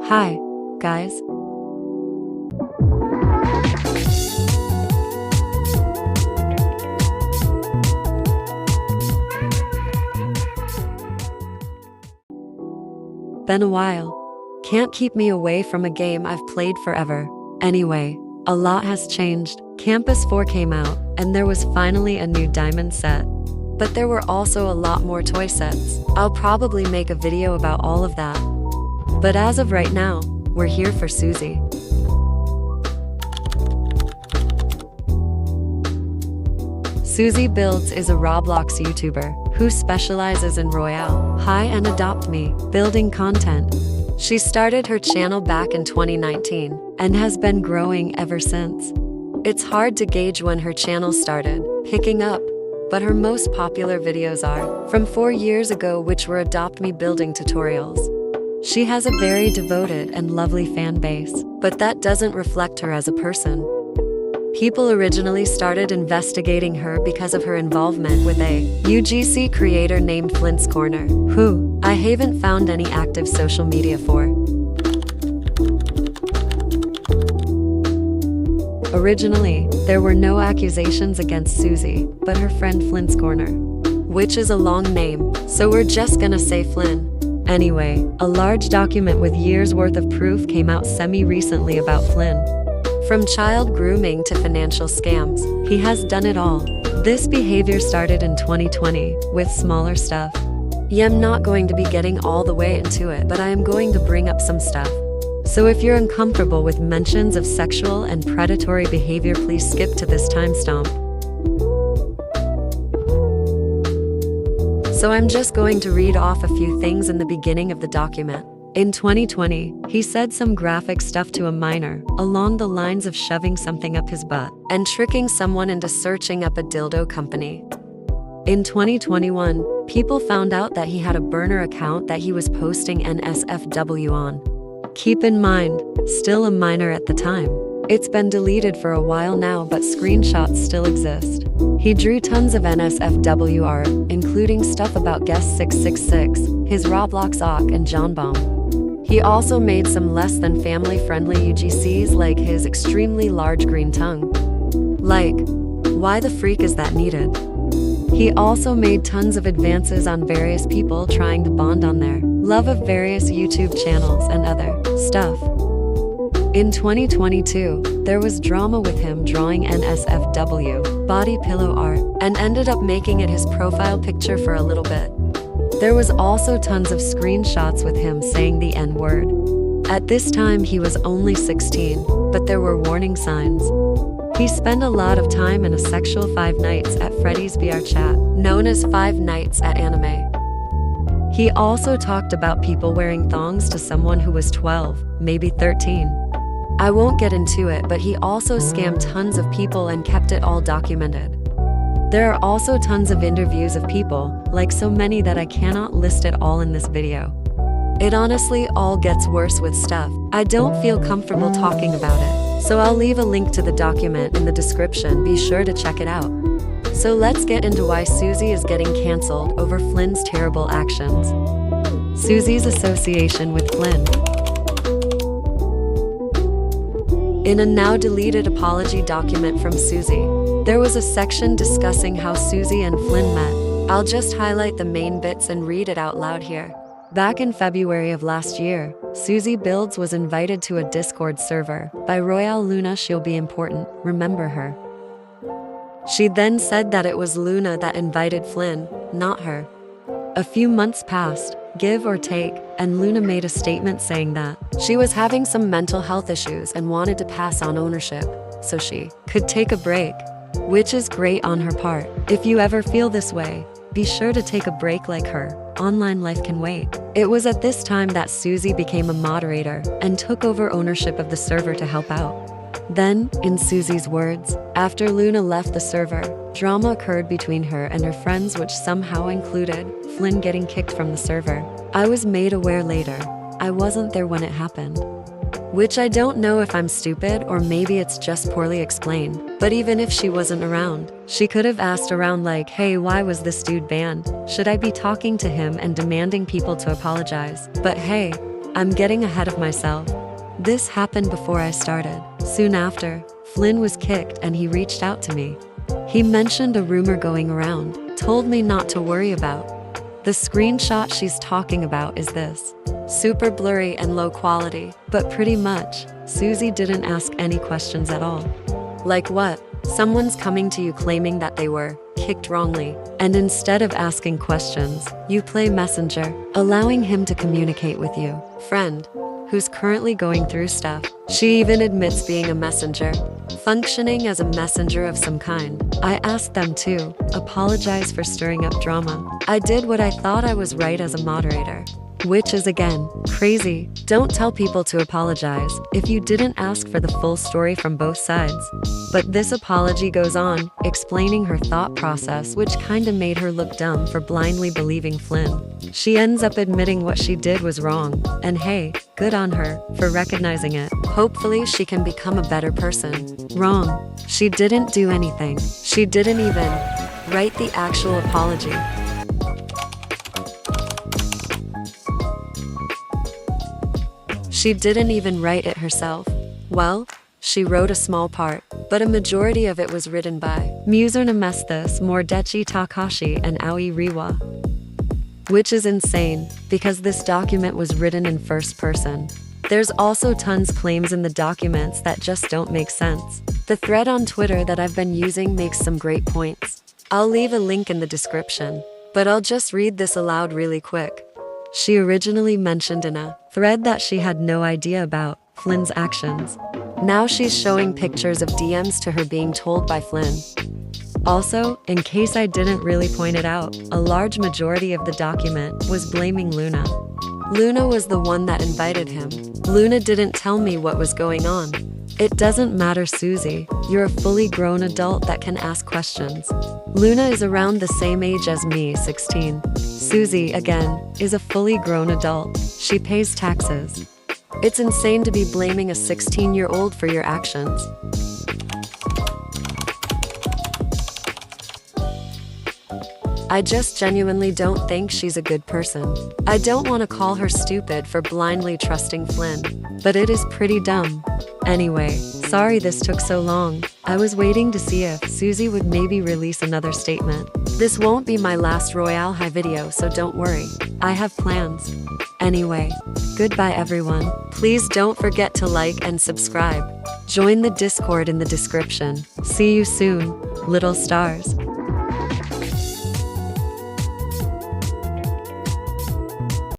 Hi, guys. Been a while. Can't keep me away from a game I've played forever. Anyway, a lot has changed. Campus 4 came out, and there was finally a new diamond set. But there were also a lot more toy sets. I'll probably make a video about all of that. But as of right now, we're here for Suzy. Suzy Builds is a Roblox YouTuber who specializes in Royale High and Adopt Me building content. She started her channel back in 2019 and has been growing ever since. It's hard to gauge when her channel started picking up, but her most popular videos are from 4 years ago, which were Adopt Me building tutorials. She has a very devoted and lovely fan base, but that doesn't reflect her as a person. People originally started investigating her because of her involvement with a UGC creator named FlynnsCorner, who I haven't found any active social media for. Originally, there were no accusations against Suzy, but her friend FlynnsCorner, which is a long name, so we're just gonna say Flynn. Anyway, a large document with years' worth of proof came out semi-recently about Flynn. From child grooming to financial scams, he has done it all. This behavior started in 2020 with smaller stuff. Yeah, I'm not going to be getting all the way into it, but I am going to bring up some stuff. So if you're uncomfortable with mentions of sexual and predatory behavior, please skip to this timestamp. So I'm just going to read off a few things in the beginning of the document. In 2020, he said some graphic stuff to a minor, along the lines of shoving something up his butt and tricking someone into searching up a dildo company. In 2021, people found out that he had a burner account that he was posting NSFW on. Keep in mind, still a minor at the time. It's been deleted for a while now, but screenshots still exist. He drew tons of NSFW art, including stuff about Guest 666, his Roblox Ock, and John Bomb. He also made some less than family-friendly UGCs like his extremely large green tongue. Like, why the freak is that needed? He also made tons of advances on various people trying to bond on their love of various YouTube channels and other stuff. In 2022, there was drama with him drawing NSFW body pillow art and ended up making it his profile picture for a little bit. There was also tons of screenshots with him saying the N-word. At this time, he was only 16, but there were warning signs. He spent a lot of time in a sexual Five Nights at Freddy's VR chat, known as Five Nights at Anime. He also talked about people wearing thongs to someone who was 12, maybe 13. I won't get into it, but he also scammed tons of people and kept it all documented. There are also tons of interviews of people, like so many that I cannot list it all in this video. It honestly all gets worse with stuff. I don't feel comfortable talking about it, so I'll leave a link to the document in the description. Be sure to check it out. So let's get into why Suzy is getting cancelled over Flynn's terrible actions. Suzy's association with Flynn. In a now deleted apology document from Suzy, there was a section discussing how Suzy and Flynn met. I'll just highlight the main bits and read it out loud here. Back in February of last year, Suzy Builds was invited to a Discord server by Royale Luna. She'll be important, remember her. She then said that it was Luna that invited Flynn, not her. A few months passed, give or take, and Luna made a statement saying that she was having some mental health issues and wanted to pass on ownership so she could take a break, which is great on her part. If you ever feel this way, be sure to take a break like her. Online life can wait. It was at this time that Suzy became a moderator and took over ownership of the server to help out. Then, in Suzy's words, after Luna left the server, drama occurred between her and her friends, which somehow included Flynn getting kicked from the server. I was made aware later. I wasn't there when it happened. Which I don't know if I'm stupid or maybe it's just poorly explained. But even if she wasn't around, she could have asked around like, hey, why was this dude banned? Should I be talking to him and demanding people to apologize? But hey, I'm getting ahead of myself. This happened before I started. Soon after, Flynn was kicked and he reached out to me. He mentioned a rumor going around, told me not to worry about. The screenshot she's talking about is this. Super blurry and low quality, but pretty much, Suzy didn't ask any questions at all. Like what? Someone's coming to you claiming that they were kicked wrongly, and instead of asking questions, you play messenger, allowing him to communicate with you. Friend, who's currently going through stuff. She even admits being a messenger, functioning as a messenger of some kind. I asked them to apologize for stirring up drama. I did what I thought I was right as a moderator. Which is again, crazy. Don't tell people to apologize if you didn't ask for the full story from both sides. But this apology goes on, explaining her thought process, which kinda made her look dumb for blindly believing Flynn. She ends up admitting what she did was wrong, and hey, good on her for recognizing it. Hopefully she can become a better person. Wrong. She didn't do anything. She didn't even write the actual apology. She didn't even write it herself. Well, she wrote a small part, but a majority of it was written by Muser Nemesthis, Mordechi Takashi, and Aoi Riwa. Which is insane, because this document was written in first person. There's also tons claims in the documents that just don't make sense. The thread on Twitter that I've been using makes some great points. I'll leave a link in the description, but I'll just read this aloud really quick. She originally mentioned in a thread that she had no idea about Flynn's actions. Now she's showing pictures of DMs to her being told by Flynn. Also, in case I didn't really point it out, a large majority of the document was blaming Luna. Luna was the one that invited him. Luna didn't tell me what was going on. It doesn't matter, Suzy. You're a fully grown adult that can ask questions. Luna is around the same age as me, 16. Suzy, again, is a fully grown adult. She pays taxes. It's insane to be blaming a 16-year-old for your actions. I just genuinely don't think she's a good person. I don't want to call her stupid for blindly trusting Flynn, but it is pretty dumb. Anyway, sorry this took so long. I was waiting to see if Suzy would maybe release another statement. This won't be my last Royale High video, so don't worry. I have plans. Anyway, goodbye everyone. Please don't forget to like and subscribe. Join the Discord in the description. See you soon, little stars.